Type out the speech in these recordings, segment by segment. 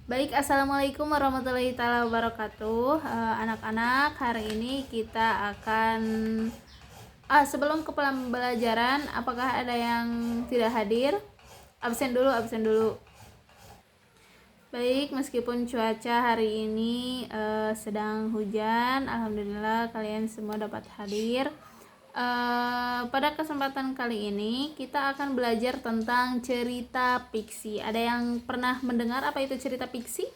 Baik, assalamualaikum warahmatullahi taala wabarakatuh. Anak-anak, hari ini kita akan sebelum ke pembelajaran, apakah ada yang tidak hadir? Absen dulu, absen dulu. Baik, meskipun cuaca hari ini sedang hujan, alhamdulillah kalian semua dapat hadir. Pada kesempatan kali ini kita akan belajar tentang cerita fiksi. Ada yang pernah mendengar apa itu cerita fiksi?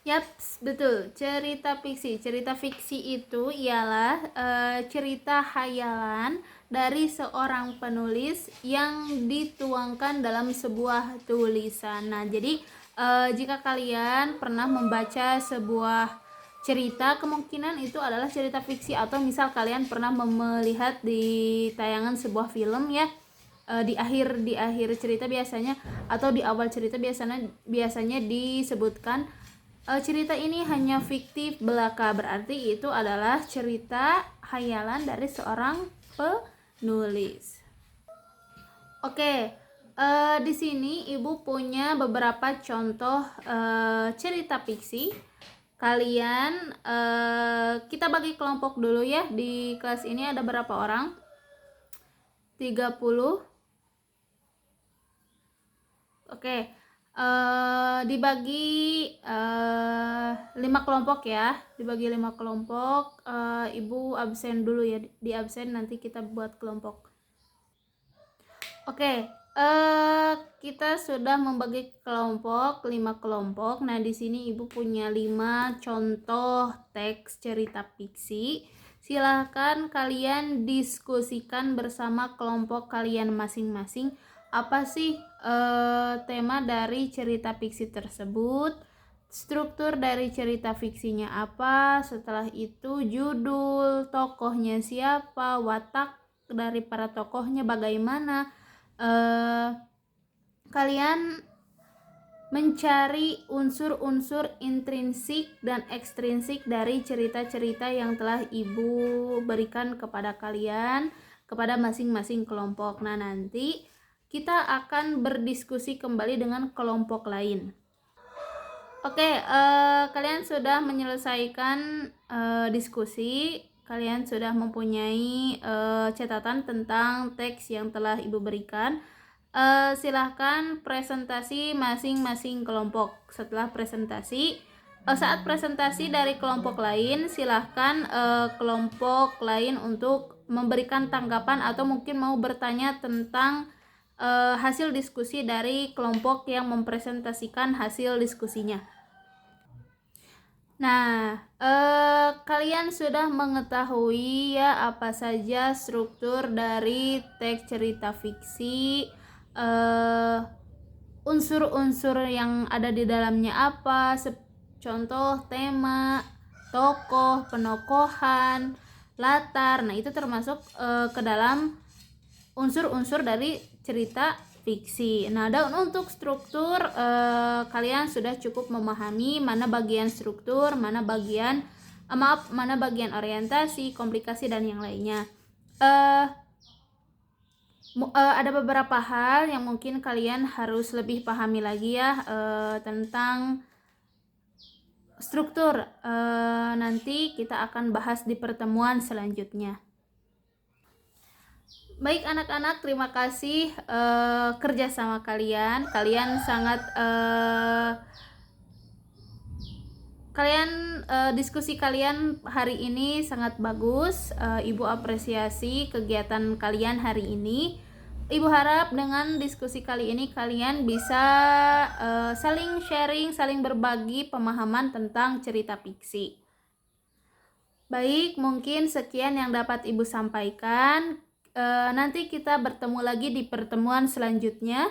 Yaps, betul. Cerita fiksi. Cerita fiksi itu ialah cerita hayalan dari seorang penulis yang dituangkan dalam sebuah tulisan. Nah, jadi jika kalian pernah membaca sebuah cerita, kemungkinan itu adalah cerita fiksi, atau misal kalian pernah melihat di tayangan sebuah film ya, di akhir cerita biasanya, atau di awal cerita biasanya disebutkan cerita ini hanya fiktif belaka, berarti itu adalah cerita hayalan dari seorang penulis. Oke, di sini ibu punya beberapa contoh cerita fiksi. Kalian kita bagi kelompok dulu ya. Di kelas ini ada berapa orang? 30. Oke, dibagi 5 kelompok ya. Dibagi 5 kelompok. Ibu absen dulu ya. Di absen, nanti kita buat kelompok. Oke, kita sudah membagi kelompok 5 kelompok. Nah, di sini ibu punya 5 contoh teks cerita fiksi. Silahkan kalian diskusikan bersama kelompok kalian masing-masing. Apa sih tema dari cerita fiksi tersebut? Struktur dari cerita fiksinya apa? Setelah itu judul, tokohnya siapa, watak dari para tokohnya bagaimana. Kalian mencari unsur-unsur intrinsik dan ekstrinsik dari cerita-cerita yang telah ibu berikan kepada kalian, kepada masing-masing kelompok. Nah, nanti kita akan berdiskusi kembali dengan kelompok lain. Oke, kalian sudah menyelesaikan diskusi. Kalian sudah mempunyai catatan tentang teks yang telah ibu berikan. Silahkan presentasi masing-masing kelompok. Setelah presentasi, saat presentasi dari kelompok lain, silahkan kelompok lain untuk memberikan tanggapan atau mungkin mau bertanya tentang hasil diskusi dari kelompok yang mempresentasikan hasil diskusinya. Nah, kalian sudah mengetahui ya apa saja struktur dari teks cerita fiksi, unsur-unsur yang ada di dalamnya apa, contoh tema, tokoh, penokohan, latar. Nah, itu termasuk ke dalam unsur-unsur dari cerita fiksi. Nah, dan untuk struktur kalian sudah cukup memahami mana bagian struktur, mana bagian orientasi, komplikasi dan yang lainnya. Ada beberapa hal yang mungkin kalian harus lebih pahami lagi ya tentang struktur. Nanti kita akan bahas di pertemuan selanjutnya. Baik anak-anak, terima kasih kerjasama kalian. Kalian sangat diskusi kalian hari ini sangat bagus. Ibu apresiasi kegiatan kalian hari ini. Ibu harap dengan diskusi kali ini kalian bisa saling sharing, saling berbagi pemahaman tentang cerita fiksi. Baik, mungkin sekian yang dapat ibu sampaikan. Nanti kita bertemu lagi di pertemuan selanjutnya.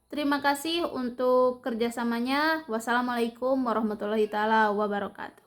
Terima kasih untuk kerjasamanya. Wassalamualaikum warahmatullahi taala wabarakatuh.